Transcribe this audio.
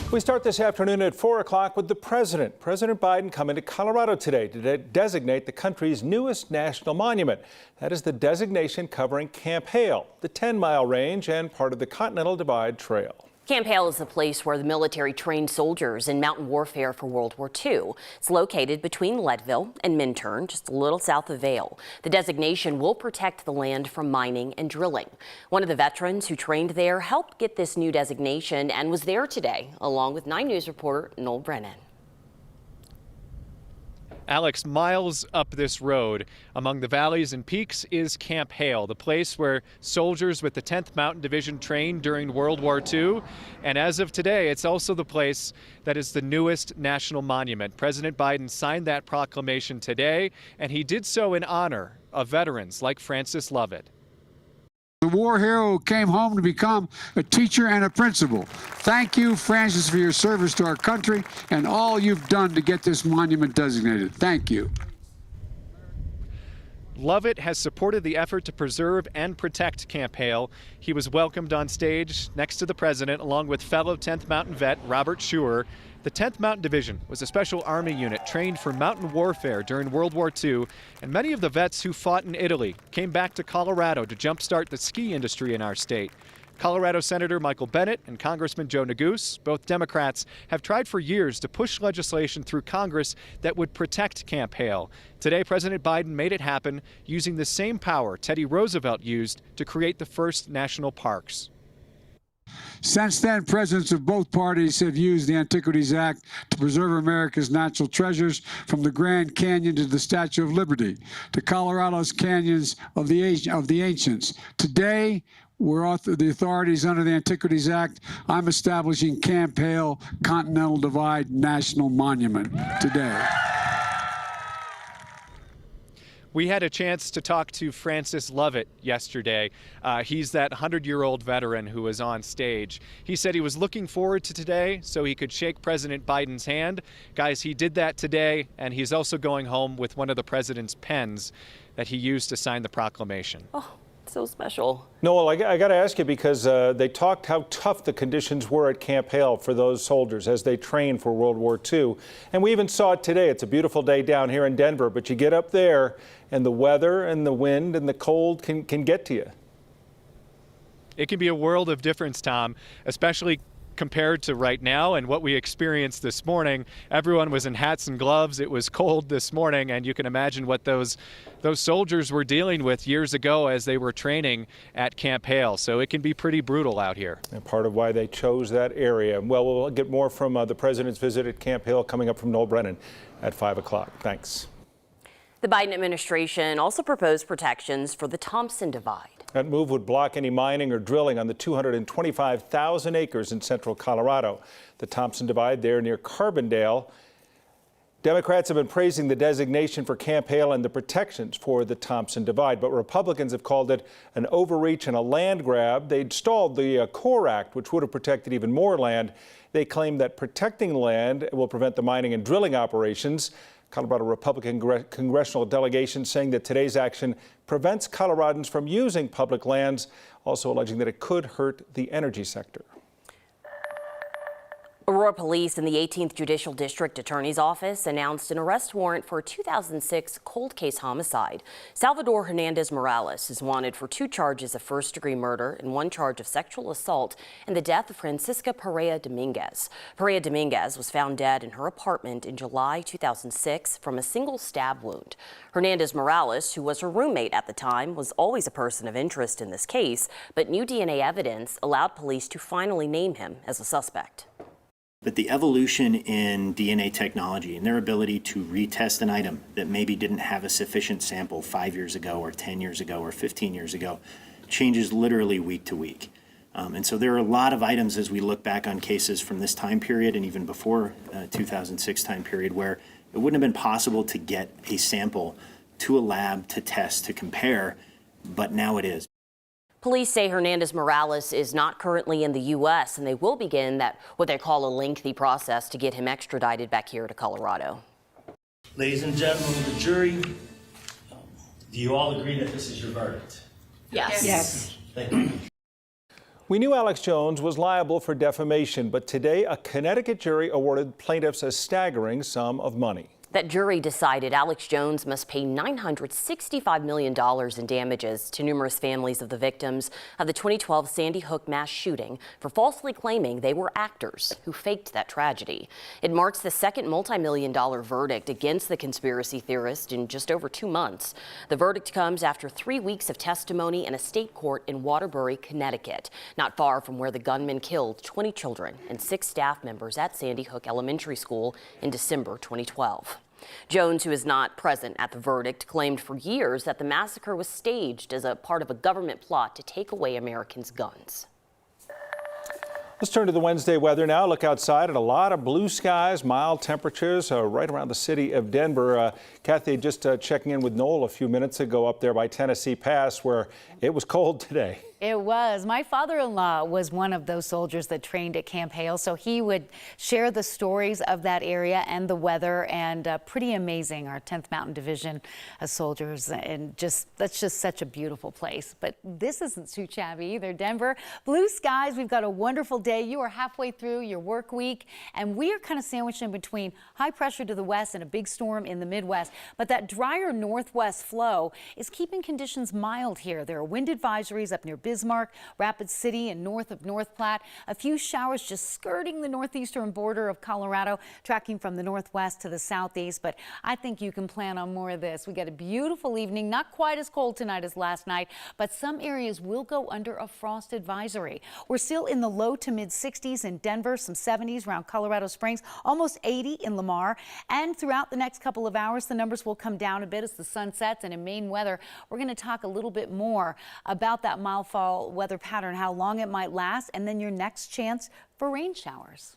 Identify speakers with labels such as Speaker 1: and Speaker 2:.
Speaker 1: We start this afternoon at 4 o'clock with the president. President Biden coming to Colorado today to designate the country's newest national monument. That is the designation covering Camp Hale, the 10-mile range and part of the Continental Divide Trail.
Speaker 2: Camp Hale is the place where the military trained soldiers in mountain warfare for World War II. It's located between Leadville and Minturn, just a little south of Vail. The designation will protect the land from mining and drilling. One of the veterans who trained there helped get this new designation and was there today, along with 9 News reporter Noel Brennan.
Speaker 3: Alex, miles up this road among the valleys and peaks is Camp Hale, the place where soldiers with the 10th Mountain Division trained during World War II. And as of today, it's also the place that is the newest national monument. President Biden signed that proclamation today, and he did so in honor of veterans like Francis Lovett.
Speaker 4: The war hero came home to become a teacher and a principal. Thank you, Francis, for your service to our country and all you've done to get this monument designated. Thank you.
Speaker 3: Lovett has supported the effort to preserve and protect Camp Hale. He was welcomed on stage next to the president along with fellow 10th Mountain vet Robert Schuer. The 10th Mountain Division was a special Army unit trained for mountain warfare during World War II, and many of the vets who fought in Italy came back to Colorado to jumpstart the ski industry in our state. Colorado Senator Michael Bennet and Congressman Joe Neguse, both Democrats, have tried for years to push legislation through Congress that would protect Camp Hale. Today, President Biden made it happen using the same power Teddy Roosevelt used to create the first national parks.
Speaker 4: Since then, presidents of both parties have used the Antiquities Act to preserve America's natural treasures, from the Grand Canyon to the Statue of Liberty, to Colorado's canyons of the ancients. Today, the authorities under the Antiquities Act, I'm establishing Camp Hale Continental Divide National Monument today.
Speaker 3: We had a chance to talk to Francis Lovett yesterday. He's that 100-year-old veteran who was on stage. He said he was looking forward to today so he could shake President Biden's hand. Guys, he did that today, and he's also going home with one of the president's pens that he used to sign the proclamation.
Speaker 2: Oh, so special.
Speaker 1: Noel, I got to ask you, because they talked how tough the conditions were at Camp Hale for those soldiers as they trained for World War II. And we even saw it today. It's a beautiful day down here in Denver, but you get up there and the weather and the wind and the cold can get to you.
Speaker 3: It can be a world of difference, Tom, especially compared to right now and what we experienced this morning. Everyone was in hats and gloves. It was cold this morning, and you can imagine what those soldiers were dealing with years ago as they were training at Camp Hale. So it can be pretty brutal out here.
Speaker 1: And part of why they chose that area. Well, we'll get more from the president's visit at Camp Hale coming up from Noel Brennan at 5 o'clock. Thanks.
Speaker 2: The Biden administration also proposed protections for the Thompson Divide.
Speaker 1: That move would block any mining or drilling on the 225,000 acres in central Colorado. The Thompson Divide there near Carbondale. Democrats have been praising the designation for Camp Hale and the protections for the Thompson Divide, but Republicans have called it an overreach and a land grab. They'd stalled the CORE Act, which would have protected even more land. They claim that protecting land will prevent the mining and drilling operations. Colorado Republican congressional delegation saying that today's action prevents Coloradans from using public lands, also alleging that it could hurt the energy sector.
Speaker 2: Aurora Police and the 18th Judicial District Attorney's Office announced an arrest warrant for a 2006 cold case homicide. Salvador Hernandez Morales is wanted for 2 charges of first-degree murder and 1 charge of sexual assault in the death of Francisca Perea Dominguez. Perea Dominguez was found dead in her apartment in July 2006 from a single stab wound. Hernandez Morales, who was her roommate at the time, was always a person of interest in this case, but new DNA evidence allowed police to finally name him as a suspect.
Speaker 5: But the evolution in DNA technology and their ability to retest an item that maybe didn't have a sufficient sample 5 years ago or 10 years ago or 15 years ago changes literally week to week. And so there are a lot of items as we look back on cases from this time period and even before 2006 time period where it wouldn't have been possible to get a sample to a lab to test, to compare, but now it is.
Speaker 2: Police say Hernandez Morales is not currently in the U.S. and they will begin what they call a lengthy process to get him extradited back here to Colorado.
Speaker 6: Ladies and gentlemen of the jury, do you all agree that this is your verdict?
Speaker 2: Yes.
Speaker 6: Thank you.
Speaker 1: We knew Alex Jones was liable for defamation, but today a Connecticut jury awarded plaintiffs a staggering sum of money.
Speaker 2: That jury decided Alex Jones must pay $965 million in damages to numerous families of the victims of the 2012 Sandy Hook mass shooting for falsely claiming they were actors who faked that tragedy. It marks the second multi-million-dollar verdict against the conspiracy theorist in just over 2 months. The verdict comes after 3 weeks of testimony in a state court in Waterbury, Connecticut, not far from where the gunman killed 20 children and 6 staff members at Sandy Hook Elementary School in December 2012. Jones, who is not present at the verdict, claimed for years that the massacre was staged as a part of a government plot to take away Americans' guns.
Speaker 1: Let's turn to the Wednesday weather now. Look outside at a lot of blue skies, mild temperatures right around the city of Denver. Kathy, just checking in with Noel a few minutes ago up there by Tennessee Pass, where it was cold today.
Speaker 7: It was. My father-in-law was one of those soldiers that trained at Camp Hale, so he would share the stories of that area and the weather, and pretty amazing. Our 10th Mountain Division soldiers, and that's just such a beautiful place. But this isn't too shabby either. Denver, blue skies. We've got a wonderful day. You are halfway through your work week, and we are kind of sandwiched in between high pressure to the west and a big storm in the Midwest. But that drier northwest flow is keeping conditions mild here. There are wind advisories up near Bismarck, Rapid City, and north of North Platte. A few showers just skirting the northeastern border of Colorado, tracking from the northwest to the southeast. But I think you can plan on more of this. We got a beautiful evening, not quite as cold tonight as last night, but some areas will go under a frost advisory. We're still in the low to mid 60s in Denver, some 70s around Colorado Springs, almost 80 in Lamar. And throughout the next couple of hours, the numbers will come down a bit as the sun sets. And in Maine weather, we're going to talk a little bit more about that mild fall weather pattern, how long it might last, and then your next chance for rain showers.